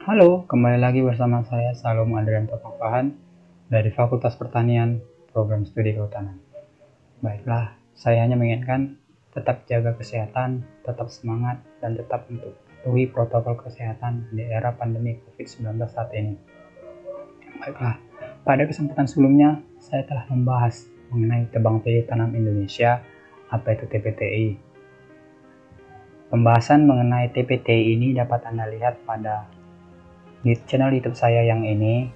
Halo, kembali lagi bersama saya Salom Adrianto Papahan dari Fakultas Pertanian, Program Studi Kehutanan. Baiklah, saya hanya mengingatkan tetap jaga kesehatan, tetap semangat, dan tetap untuk patuhi protokol kesehatan di era pandemi COVID-19 saat ini. Baiklah, pada kesempatan sebelumnya saya telah membahas mengenai Tebang Pilih Tanam Indonesia, apa itu TPTI. Pembahasan mengenai TPTI ini dapat Anda lihat pada di channel YouTube saya yang ini.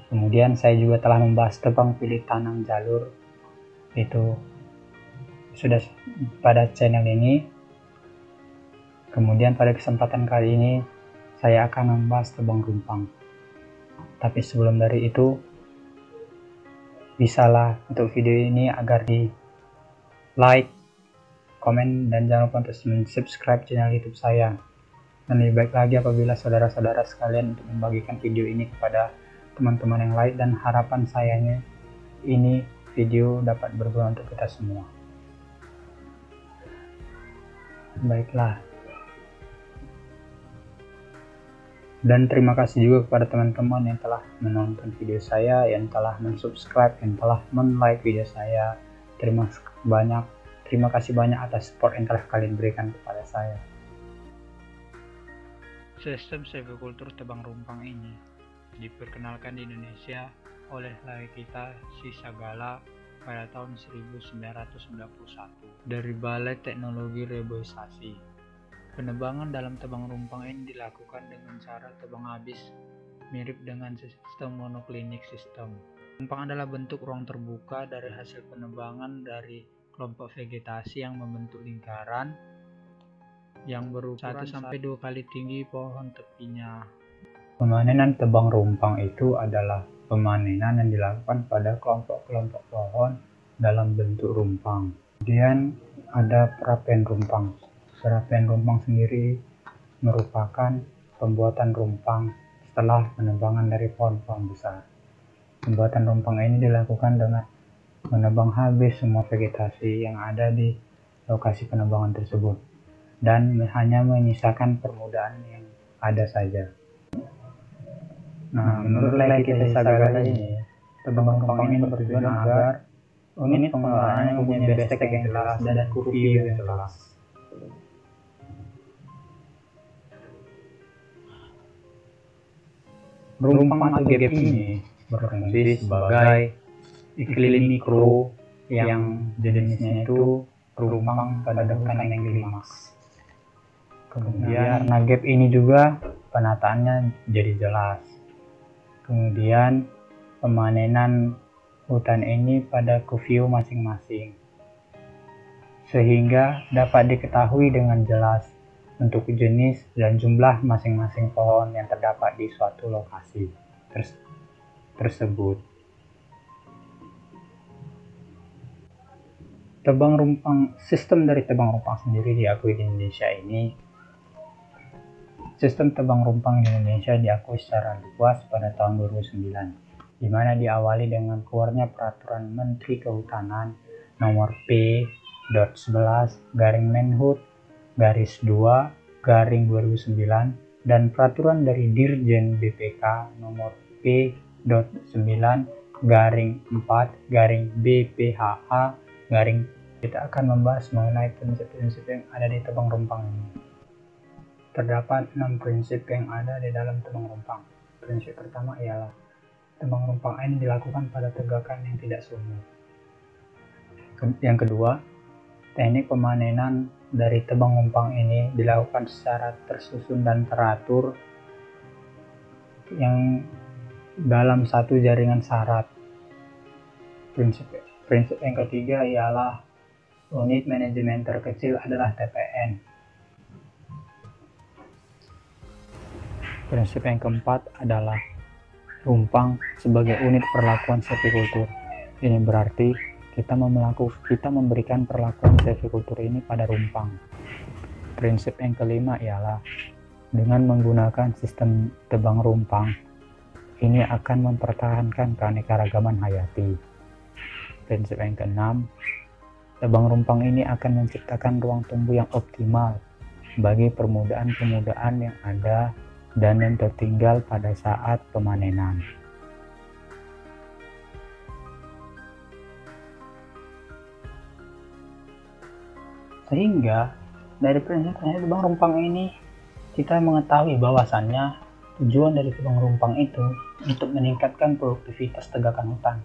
Kemudian saya juga telah membahas tebang pilih tanam jalur, itu sudah pada channel ini. Kemudian pada kesempatan kali ini saya akan membahas tebang rumpang. Tapi sebelum dari itu, bisalah untuk video ini agar di like, komen, dan jangan lupa untuk subscribe channel YouTube saya. Dan lebih baik lagi apabila saudara-saudara sekalian untuk membagikan video ini kepada teman-teman yang lain, dan harapan sayanya ini video dapat berguna untuk kita semua. Baiklah. Dan terima kasih juga kepada teman-teman yang telah menonton video saya, yang telah mensubscribe, yang telah men-like video saya. Terima kasih banyak atas support yang telah kalian berikan kepada saya. Sistem silvikultur tebang rumpang ini diperkenalkan di Indonesia oleh laki kita Si Sagala pada tahun 1991 dari Balai Teknologi Reboisasi. Penebangan dalam tebang rumpang ini dilakukan dengan cara tebang habis, mirip dengan sistem monoklinik system. Rumpang adalah bentuk ruang terbuka dari hasil penebangan dari kelompok vegetasi yang membentuk lingkaran yang berukuran 1-2 kali tinggi pohon tepinya. Pemanenan tebang rumpang itu adalah pemanenan yang dilakukan pada kelompok-kelompok pohon dalam bentuk rumpang. Kemudian ada perapian rumpang. Perapian rumpang sendiri merupakan pembuatan rumpang setelah penebangan dari pohon-pohon besar. Pembuatan rumpang ini dilakukan dengan menebang habis semua vegetasi yang ada di lokasi penebangan tersebut, dan hanya menyisakan permukaan yang ada saja. Nah, menurut laki kita Sagala ini, tebang rumpang ini bertujuan agar unit pengelolaannya mempunyai bestek yang jelas dan kurview yang jelas. Rumpang atau gap ini berfungsi sebagai iklim mikro yang jenisnya itu rumpang pada urutan yang klimaks. Kemudian karena gap ini juga penataannya jadi jelas. Kemudian pemanenan hutan ini pada kurview masing-masing, sehingga dapat diketahui dengan jelas untuk jenis dan jumlah masing-masing pohon yang terdapat di suatu lokasi tersebut. Sistem dari tebang rumpang sendiri diakui di Indonesia ini. Sistem tebang rumpang di Indonesia diakui secara luas pada tahun 2009, di mana diawali dengan keluarnya Peraturan Menteri Kehutanan Nomor P.19/Menhub/2/2009 dan Peraturan dari Dirjen BPK Nomor P.9/4/BPHA. Kita akan membahas mengenai prinsip-prinsip yang ada di tebang rumpang ini. Terdapat 6 prinsip yang ada di dalam tebang rumpang. Prinsip pertama ialah tebang rumpang ini dilakukan pada tegakan yang tidak sumur. Yang kedua, teknik pemanenan dari tebang rumpang ini dilakukan secara tersusun dan teratur yang dalam satu jaringan syarat. Prinsip yang ketiga ialah unit manajemen terkecil adalah TPN. Prinsip yang keempat adalah rumpang sebagai unit perlakuan silvikultur. Ini berarti kita memberikan perlakuan silvikultur ini pada rumpang. Prinsip yang kelima ialah dengan menggunakan sistem tebang rumpang, ini akan mempertahankan keanekaragaman hayati. Prinsip yang keenam, Tebang rumpang ini akan menciptakan ruang tumbuh yang optimal bagi permudahan-permudahan yang ada dan yang tertinggal pada saat pemanenan. Sehingga dari prinsip tebang rumpang ini kita mengetahui bahwasannya tujuan dari tebang rumpang itu untuk meningkatkan produktivitas tegakan hutan.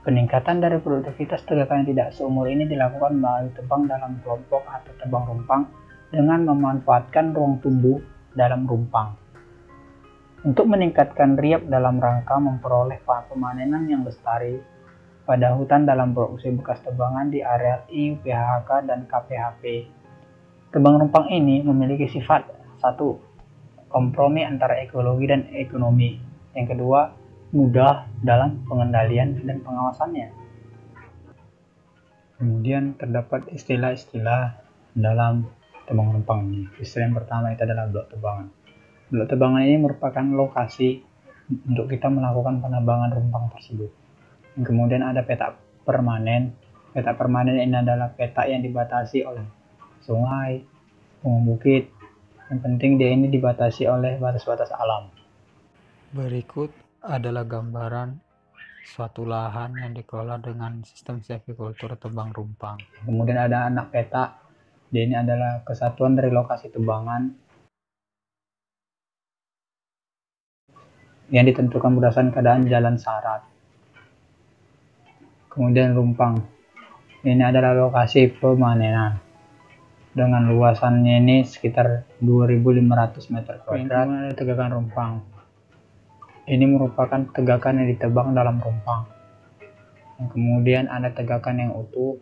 Peningkatan dari produktivitas tegakan yang tidak seumur ini dilakukan melalui tebang dalam kelompok atau tebang rumpang dengan memanfaatkan ruang tumbuh dalam rumpang untuk meningkatkan riap dalam rangka memperoleh pemanenan yang lestari pada hutan dalam produksi bekas tebangan di area IUPHK dan KPHP. Tebang rumpang ini memiliki sifat satu, kompromi antara ekologi dan ekonomi. Yang kedua, mudah dalam pengendalian dan pengawasannya. Kemudian terdapat istilah-istilah dalam tebang rumpang ini. Istilah yang pertama itu adalah blok tebangan. Blok tebangan ini merupakan lokasi untuk kita melakukan penebangan rumpang tersebut. Kemudian ada peta permanen. Peta permanen ini adalah peta yang dibatasi oleh sungai, bukit. Yang penting dia ini dibatasi oleh batas-batas alam. Berikut adalah gambaran suatu lahan yang dikelola dengan sistem silviculture tebang rumpang. Kemudian ada anak peta. Dia ini adalah kesatuan dari lokasi tebangan yang ditentukan berdasarkan keadaan jalan syarat. Kemudian rumpang, ini adalah lokasi pemanenan dengan luasannya ini sekitar 2.500 meter kuadrat. Kemudian ada tegakan rumpang, ini merupakan tegakan yang ditebang dalam rumpang. Kemudian ada tegakan yang utuh,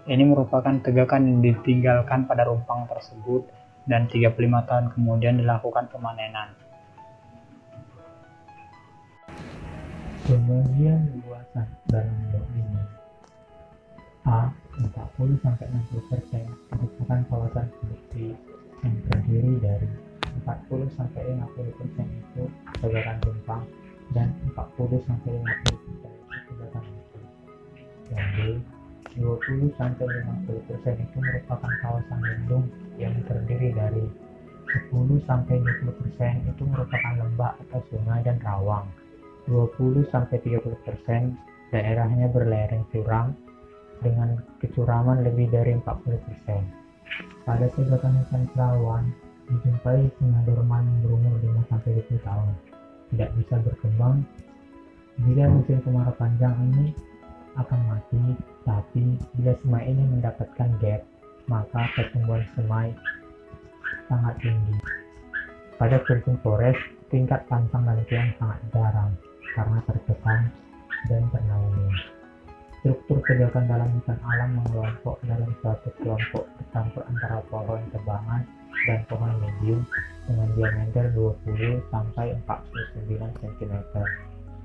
ini merupakan tegakan yang ditinggalkan pada rumpang tersebut dan 35 tahun kemudian dilakukan pemanenan. Pembagian luasan dalam blok ini: A. 40-60% merupakan kawasan produksi yang terdiri dari 40-50% itu tegakan rumpang dan 40-50% itu tegakan utuh. Dan B. 20-50% itu merupakan kawasan lindung yang terdiri dari 10-20% itu merupakan lembah atau sungai dan rawa. 20-30% daerahnya berlereng curam dengan kecuraman lebih dari 40%. Pada tegakan hutan perawan dijumpai singa dorman yang berumur 5-20 tahun, tidak bisa berkembang. Bila musim kemarau panjang ini akan mati, tapi bila semai ini mendapatkan gap, maka pertumbuhan semai sangat tinggi. Pada virgin forest, tingkat pantang dan tiang sangat jarang karena terkesan dan ternaungi. Struktur tegakan dalam hutan alam mengelompok dalam suatu kelompok bercampur antara pohon tebangan dan pohon medium dengan diameter 20-49 cm.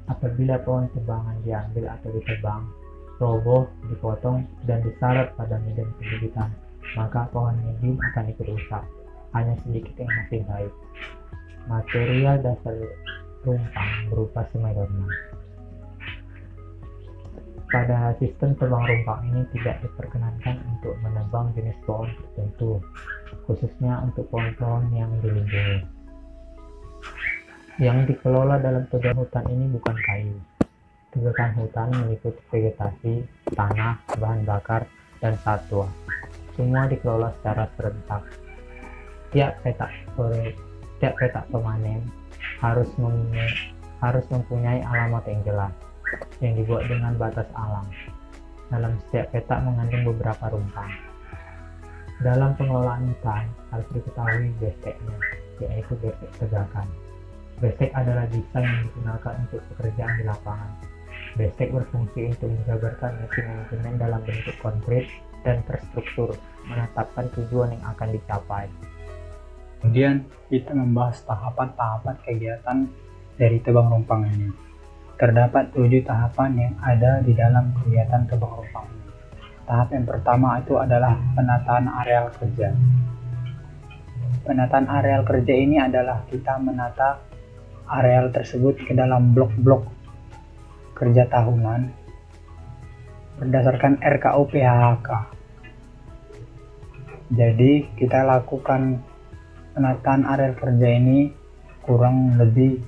Apabila pohon tebangan diambil atau ditebang, roboh, dipotong, dan disarap pada medan perbukitan, maka pohon medium akan ikut rusak, hanya sedikit yang masih baik. Material dasar rumpang berupa semai dorman. Pada sistem tebang rumpang ini tidak diperkenankan untuk menebang jenis pohon tertentu, khususnya untuk pohon-pohon yang dilindungi. Yang dikelola dalam tegakan hutan ini bukan kayu. Tegakan hutan meliputi vegetasi, tanah, bahan bakar, dan satwa. Semua dikelola secara serentak. Tiap petak pemanen harus mempunyai alamat yang jelas, yang dibuat dengan batas alam. Dalam setiap petak mengandung beberapa rumpang. Dalam pengelolaan hutan harus diketahui besteknya, yaitu bestek tegakan. Bestek adalah desain yang digunakan untuk pekerjaan di lapangan. Bestek berfungsi untuk menjabarkan manajemen dalam bentuk konkret dan terstruktur, menetapkan tujuan yang akan dicapai. Kemudian kita membahas tahapan-tahapan kegiatan dari tebang rumpang ini. Terdapat 7 tahapan yang ada di dalam kegiatan tebang rumpang ini. Tahap yang pertama itu adalah penataan areal kerja. Penataan areal kerja ini adalah kita menata areal tersebut ke dalam blok-blok kerja tahunan berdasarkan RKUU PHHK. Jadi kita lakukan penataan area kerja ini kurang lebih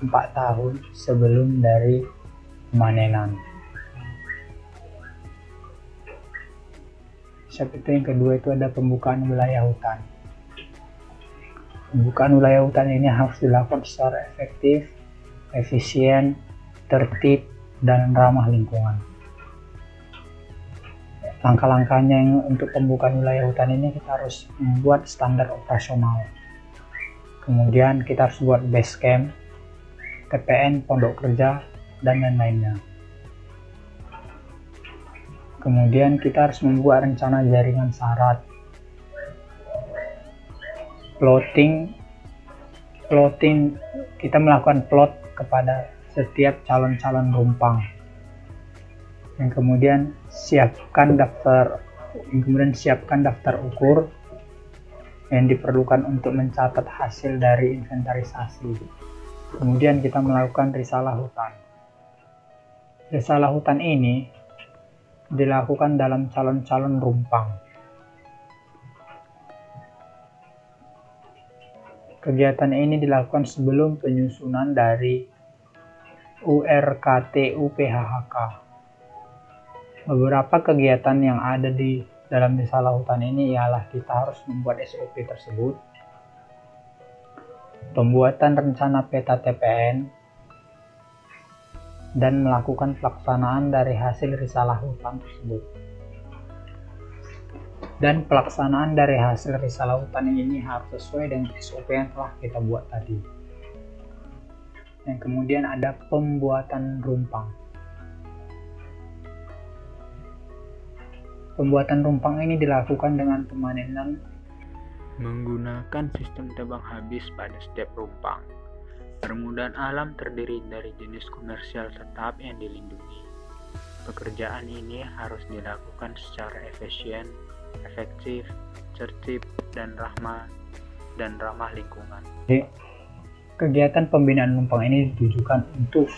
4 tahun sebelum dari pemanenan. Seperti yang kedua itu ada pembukaan wilayah hutan. Pembukaan wilayah hutan ini harus dilakukan secara efektif, efisien, tertib, dan ramah lingkungan. Langkah-langkahnya untuk pembukaan wilayah hutan ini kita harus membuat standar operasional. Kemudian kita harus buat base camp, TPN, pondok kerja, dan lain-lainnya. Kemudian kita harus membuat rencana jaringan syarat, plotting, kita melakukan plot kepada setiap calon-calon rumpang. Yang kemudian siapkan daftar ukur yang diperlukan untuk mencatat hasil dari inventarisasi. Kemudian kita melakukan risalah hutan. Risalah hutan ini dilakukan dalam calon-calon rumpang. Kegiatan ini dilakukan sebelum penyusunan dari URKTU PHHK. Beberapa kegiatan yang ada di dalam risalah hutan ini ialah kita harus membuat SOP tersebut, pembuatan rencana peta TPN, dan melakukan pelaksanaan dari hasil risalah hutan tersebut. Dan pelaksanaan dari hasil risalah hutan ini harus sesuai dengan SOP yang telah kita buat tadi. Yang kemudian ada pembuatan rumpang. Pembuatan rumpang ini dilakukan dengan pemanenan menggunakan sistem tebang habis pada setiap rumpang. Permudahan alam terdiri dari jenis komersial tetap yang dilindungi. Pekerjaan ini harus dilakukan secara efisien, efektif, tertib, dan ramah lingkungan. Jadi, kegiatan pembinaan rumpang ini ditujukan untuk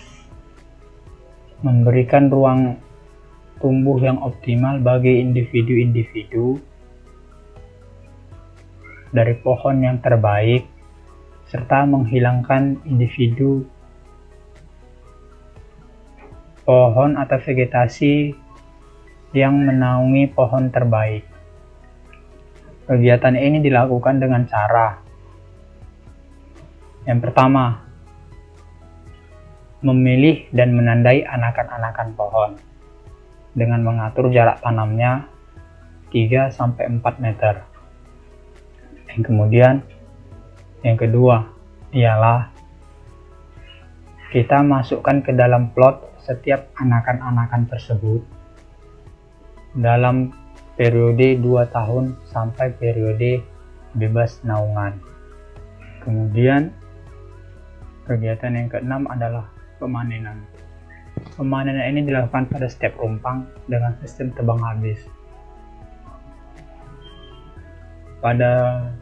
memberikan ruang tumbuh yang optimal bagi individu-individu dari pohon yang terbaik, serta menghilangkan individu pohon atau vegetasi yang menaungi pohon terbaik. Kegiatan ini dilakukan dengan cara yang pertama, memilih dan menandai anakan-anakan pohon dengan mengatur jarak tanamnya 3-4 meter. Yang kedua ialah kita masukkan ke dalam plot setiap anakan-anakan tersebut dalam periode 2 tahun sampai periode bebas naungan. Kemudian kegiatan yang keenam adalah pemanenan. Pemanenan ini dilakukan pada setiap rumpang dengan sistem tebang habis. Pada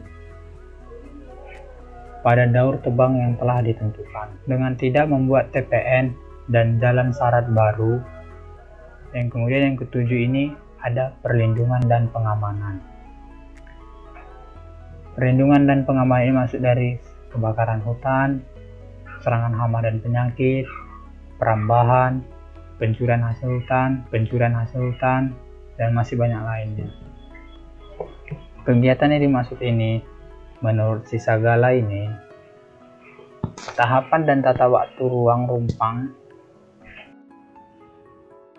daur tebang yang telah ditentukan, dengan tidak membuat TPN dan jalan syarat baru. Yang kemudian yang ketujuh ini ada perlindungan dan pengamanan. Perlindungan dan pengamanan ini masuk dari kebakaran hutan, serangan hama dan penyakit, perambahan, pencurian hasil hutan, dan masih banyak lainnya. Kegiatan yang dimaksud ini, menurut si Sagala ini, tahapan dan tata waktu ruang rumpang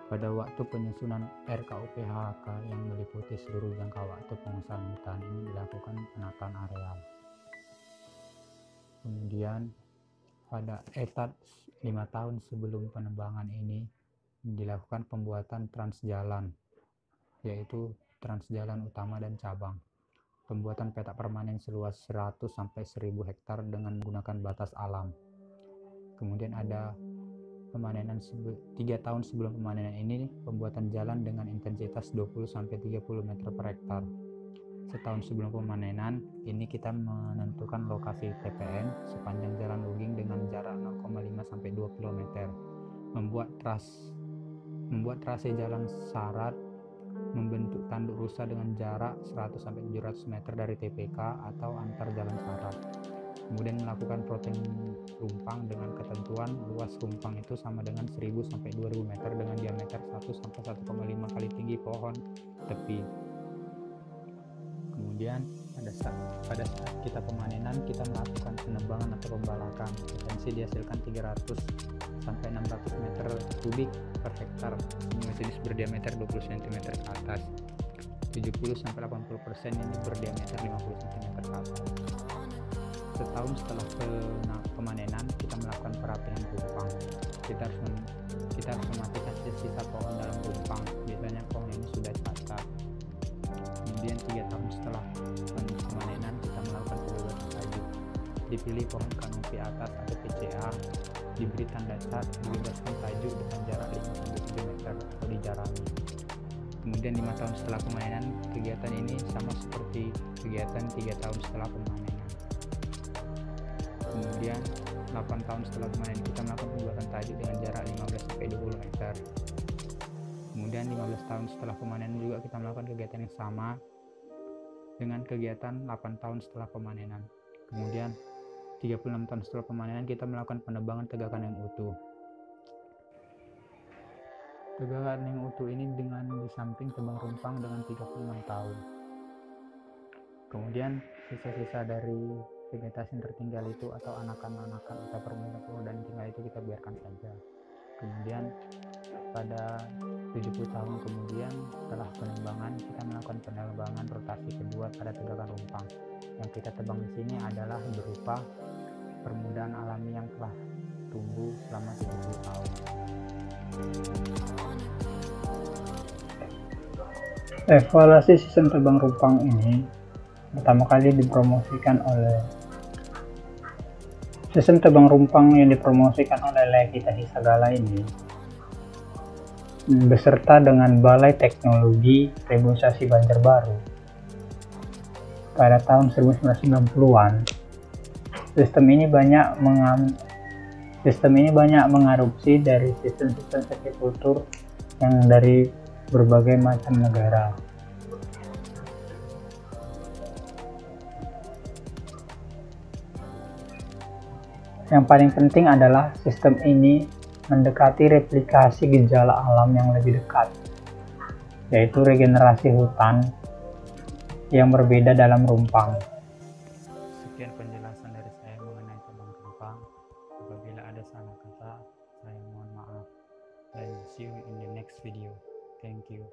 pada waktu penyusunan RKUU PHHK yang meliputi seluruh jangka waktu pengusahaan hutan ini dilakukan penataan areal. Kemudian pada etap 5 tahun sebelum penebangan ini dilakukan pembuatan transjalan, yaitu transjalan utama dan cabang. Pembuatan peta permanen seluas 100-1000 hektar dengan menggunakan batas alam. Kemudian ada pemanenan 3 tahun sebelum pemanenan ini, pembuatan jalan dengan intensitas 20-30 meter per hektar. Setahun sebelum pemanenan ini kita menentukan lokasi TPN sepanjang jalan Luging dengan jarak 0,5-2 km. membuat trase jalan syarat, membentuk tanduk rusa dengan jarak 100-700 meter dari TPK atau antar jalan syarat. Kemudian melakukan plotting rumpang dengan ketentuan luas rumpang itu sama dengan 1000-2000 meter dengan diameter 1-1,5 kali tinggi pohon tepi. Kemudian pada saat kita pemanenan, kita melakukan penebangan atau pembalakan. Potensi dihasilkan 300-600 meter kubik per hektar. Semua jenis berdiameter 20 cm ke atas. 70-80% ini berdiameter 50 cm ke atas. Setahun setelah pemanenan, kita melakukan perapian rumpang. Kita harus mematikan sisa pohon dalam rumpang. Biasanya pohon ini sudah cacat. Kemudian 3 tahun setelah pemanenan, kita melakukan pembebasan tajuk. Dipilih pohon kanopi atas atau PCA, diberi tanda cat, dibebaskan tajuk dengan jarak 5-7 meter atau dijarami. Kemudian 5 tahun setelah pemanenan, kegiatan ini sama seperti kegiatan 3 tahun setelah pemanenan. Kemudian 8 tahun setelah pemanenan, kita melakukan pembebasan tajuk dengan jarak 15-20 meter. Kemudian 15 tahun setelah pemanenan juga kita melakukan kegiatan yang sama dengan kegiatan 8 tahun setelah pemanenan. Kemudian 36 tahun setelah pemanenan kita melakukan penebangan tegakan yang utuh. Tegakan yang utuh ini dengan di samping tebang rumpang dengan 36 tahun. Kemudian sisa-sisa dari vegetasi yang tertinggal itu atau anakan-anakan atau permukaan yang tinggal itu kita biarkan saja. Kemudian pada 70 tahun kemudian setelah penebangan, kita melakukan penebangan rotasi kedua pada tegakan rumpang. Yang kita tebang di sini adalah berupa permukaan alami yang telah tumbuh selama 70 tahun. Evaluasi sistem tebang rumpang ini pertama kali dipromosikan oleh sistem tebang rumpang yang dipromosikan oleh Lekita Hisagala ini beserta dengan Balai Teknologi Reboisasi Banjarbaru pada tahun 1990-an. Sistem ini banyak mengadopsi dari sistem-sistem silvikultur yang dari berbagai macam negara. Yang paling penting adalah sistem ini mendekati replikasi gejala alam yang lebih dekat, yaitu regenerasi hutan yang berbeda dalam rumpang. Sekian penjelasan dari saya mengenai tebang rumpang. Apabila ada salah kata, saya mohon maaf. And see you in the next video. Thank you.